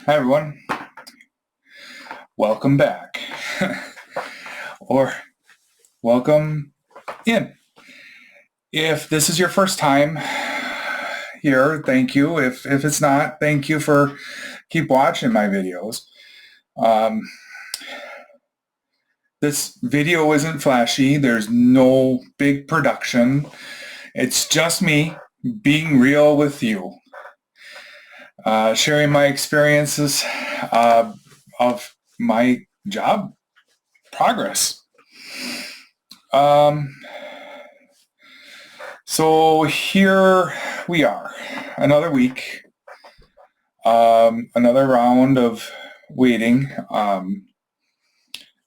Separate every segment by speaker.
Speaker 1: Hi everyone, welcome back, or welcome in. If this is your first time here, thank you. If it's not, thank you for keep watching my videos. Um, this video isn't flashy. There's no big production. It's just me being real with you, sharing my experiences of my job progress. So here we are, another week, another round of waiting.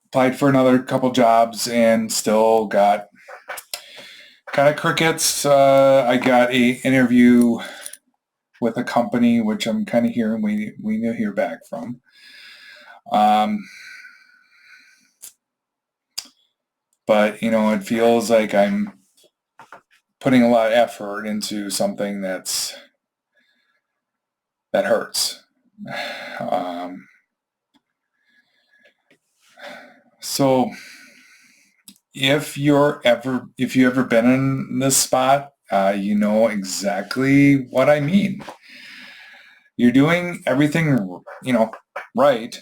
Speaker 1: Applied for another couple jobs and still got kind of crickets. I got a interview with a company which I'm kind of hearing we need to hear back from. But it feels like I'm putting a lot of effort into something that hurts. So if you ever been in this spot, you know exactly what I mean. You're doing everything, right.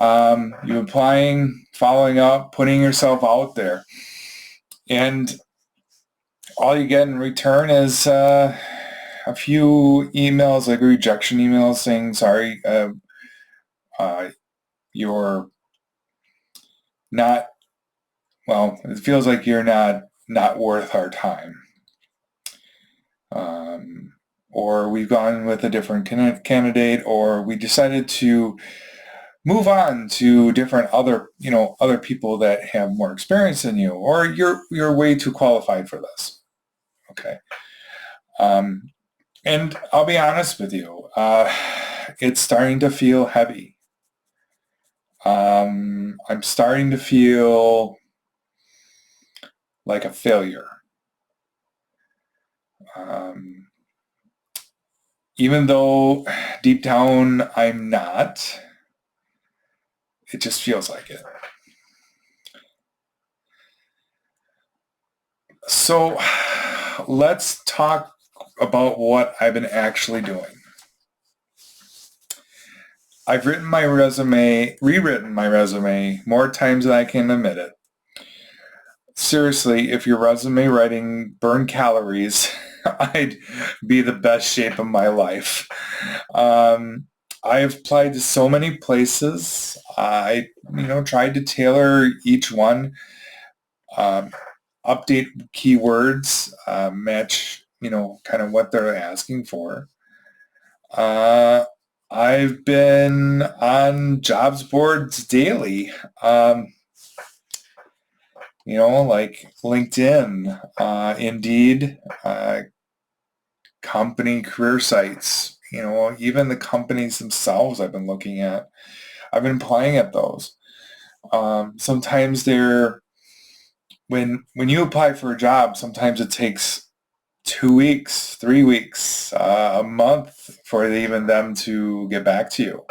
Speaker 1: You're applying, following up, putting yourself out there, and all you get in return is a few emails, like rejection emails, saying sorry, you're not. Well, it feels like you're not worth our time. Or we've gone with a different candidate, or we decided to move on to different other people that have more experience than you, or you're way too qualified for this. Okay. And I'll be honest with you, it's starting to feel heavy. I'm starting to feel like a failure. Even though deep down I'm not, it just feels like it. So let's talk about what I've been actually doing. I've rewritten my resume more times than I can admit it. Seriously, if your resume writing burned calories, I'd be the best shape of my life. I've applied to so many places. I, tried to tailor each one, update keywords, match, kind of what they're asking for. I've been on jobs boards daily. Like LinkedIn, Indeed, company career sites, even the companies themselves I've been looking at. I've been applying at those. Sometimes when you apply for a job, sometimes it takes 2 weeks, 3 weeks, a month for even them to get back to you.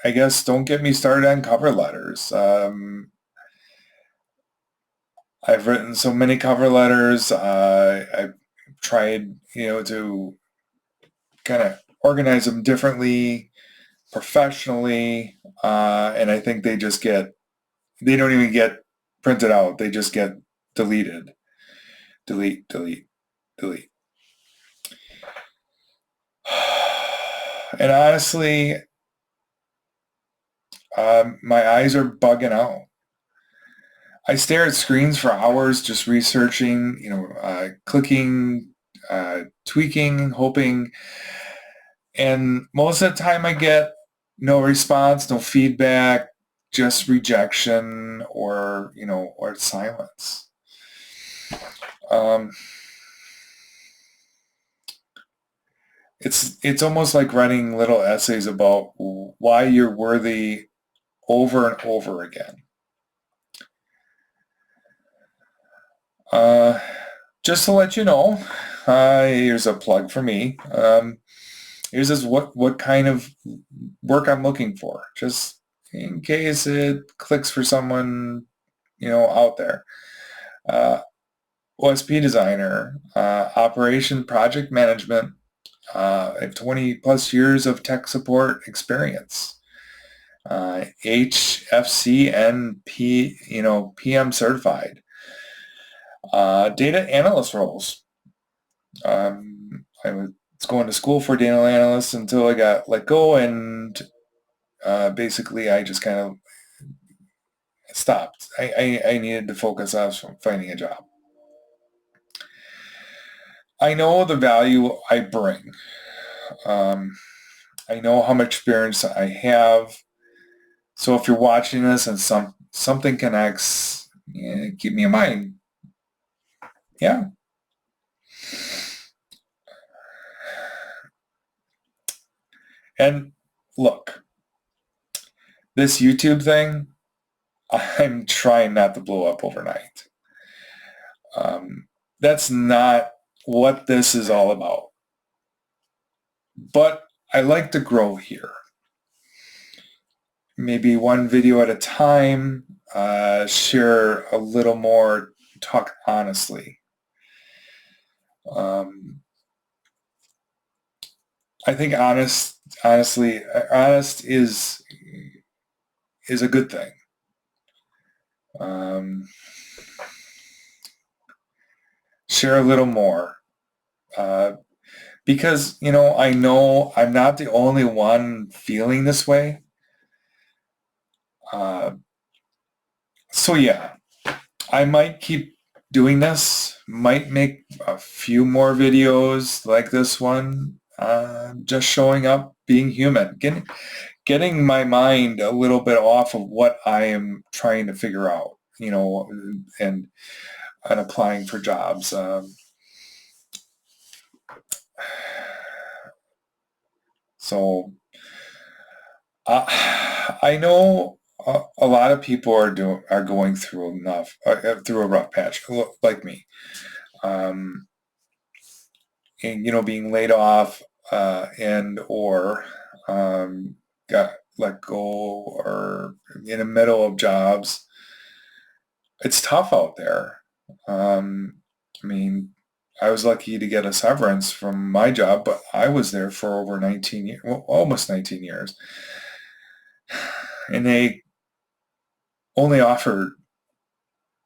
Speaker 1: I guess don't get me started on cover letters. I've written so many cover letters. I've tried, to kind of organize them differently, professionally, and I think they don't even get printed out. They just get deleted. Delete, delete, delete. And honestly, my eyes are bugging out. I stare at screens for hours just researching, clicking, tweaking, hoping. And most of the time I get no response, no feedback, just rejection or silence. It's almost like writing little essays about why you're worthy over and over again. just to let you know, here's a plug for me. Here's just what kind of work I'm looking for, just in case it clicks for someone, out there. OSP designer, operation project management. I have 20 plus years of tech support experience. HFC and PM certified. Data analyst roles. I was going to school for data analyst until I got let go, and basically I just kind of stopped. I needed to focus on finding a job. I know the value I bring. I know how much experience I have. So if you're watching this and something connects, keep me in mind. Yeah. And look, this YouTube thing, I'm trying not to blow up overnight. That's not what this is all about. But I like to grow here. Maybe one video at a time, share a little more, talk honestly. I think honest is a good thing. Share a little more. Because, I know I'm not the only one feeling this way. So yeah, I might keep doing this, might make a few more videos like this one, just showing up, being human, getting my mind a little bit off of what I am trying to figure out, and applying for jobs. So I know a lot of people are going through through a rough patch, like me. And, being laid off, and or got let go, or in the middle of jobs. It's tough out there. I mean, I was lucky to get a severance from my job, but I was there for over 19 years, well, almost 19 years. And they only offered,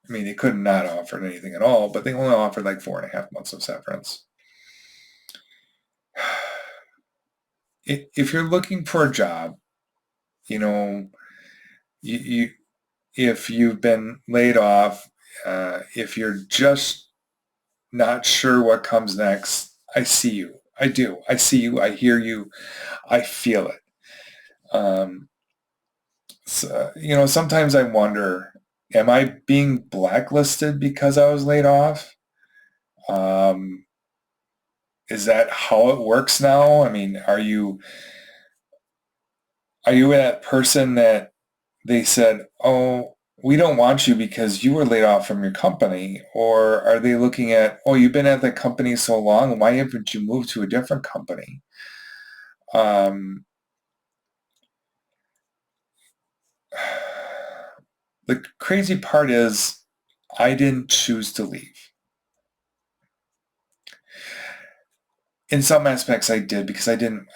Speaker 1: they could not offer anything at all, but they only offered like 4.5 months of severance. If you're looking for a job, you if you've been laid off, if you're just not sure what comes next, I see you. I do. I see you. I hear you. I feel it. So, sometimes I wonder, am I being blacklisted because I was laid off? Is that how it works now? I mean, are you that person that they said, oh, we don't want you because you were laid off from your company? Or are they looking at, oh, you've been at the company so long, why haven't you moved to a different company? The crazy part is I didn't choose to leave. In some aspects I did, because I didn't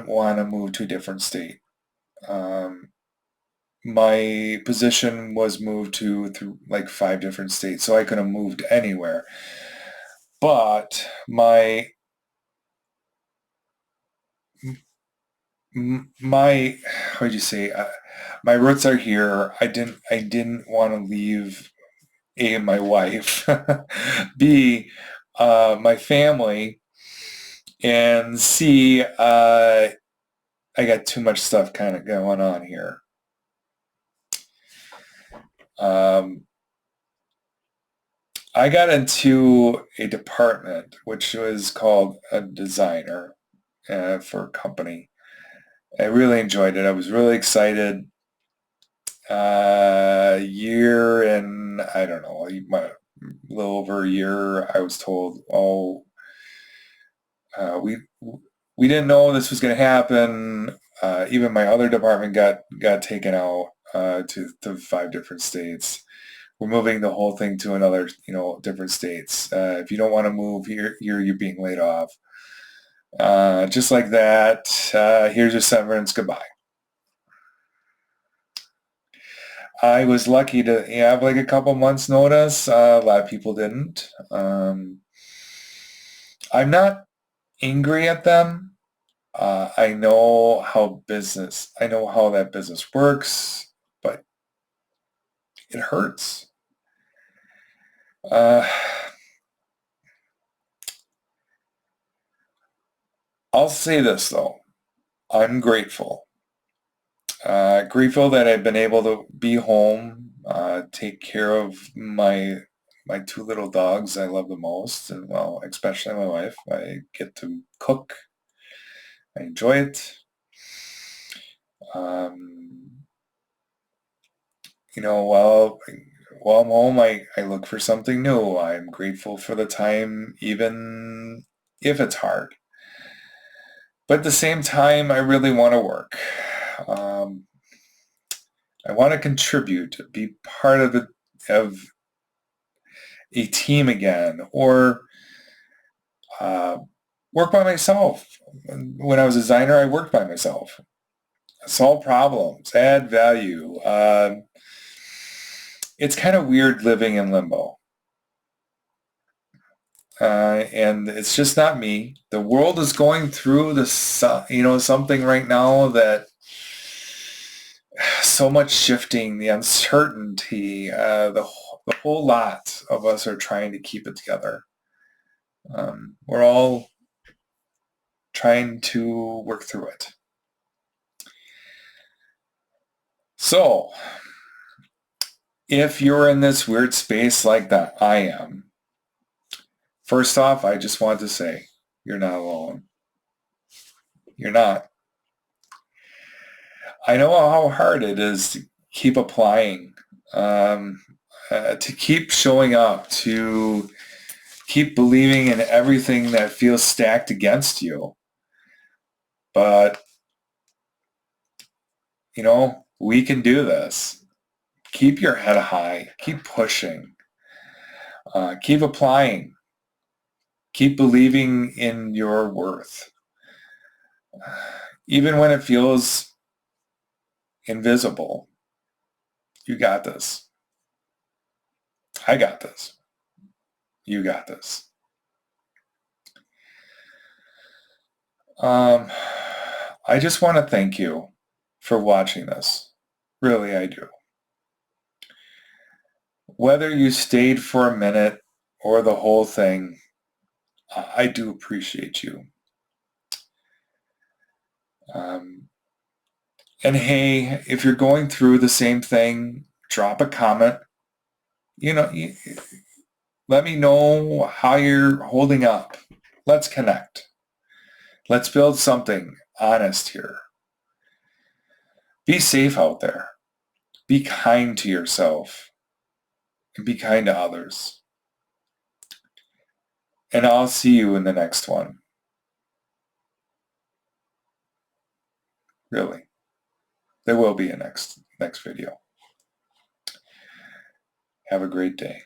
Speaker 1: want to move to a different state. My position was moved through like 5 different states, so I could have moved anywhere. But my how would you say, my roots are here. I didn't want to leave A, my wife, B, my family, and C, I got too much stuff kind of going on here. I got into a department which was called a designer, for a company. I really enjoyed it. I was really excited. Year and I don't know, a little over a year, I was told, oh, we didn't know this was going to happen. Even my other department got taken out to 5 different states. We're moving the whole thing to another, different states. If you don't want to move here, you're being laid off. Just like that. Here's your severance. Goodbye. I was lucky to have like a couple months notice. A lot of people didn't. I'm not angry at them. I know how that business works, but it hurts. Uh, I'll say this though. I'm grateful. Grateful that I've been able to be home, take care of my 2 little dogs I love the most, and well, especially my wife. I get to cook. I enjoy it. Um, while I'm home, I look for something new. I'm grateful for the time, even if it's hard. But at the same time, I really want to work. Um, I want to contribute, be part of a team again, or uh, work by myself. When I was a designer, I worked by myself. Solve problems, add value. It's kind of weird living in limbo. And it's just not me. The world is going through something right now that so much shifting, the uncertainty, the whole lot of us are trying to keep it together. We're all trying to work through it. So, if you're in this weird space like that I am, first off, I just want to say, you're not alone. You're not. I know how hard it is to keep applying, to keep showing up, to keep believing in everything that feels stacked against you. But, we can do this. Keep your head high. Keep pushing. Keep applying. Keep believing in your worth. Even when it feels invisible, you got this. I got this. You got this. I just want to thank you for watching this. Really, I do. Whether you stayed for a minute or the whole thing, I do appreciate you. And hey, if you're going through the same thing, drop a comment. Let me know how you're holding up. Let's connect. Let's build something honest here. Be safe out there. Be kind to yourself. And be kind to others. And I'll see you in the next one. Really. There will be a next video. Have a great day.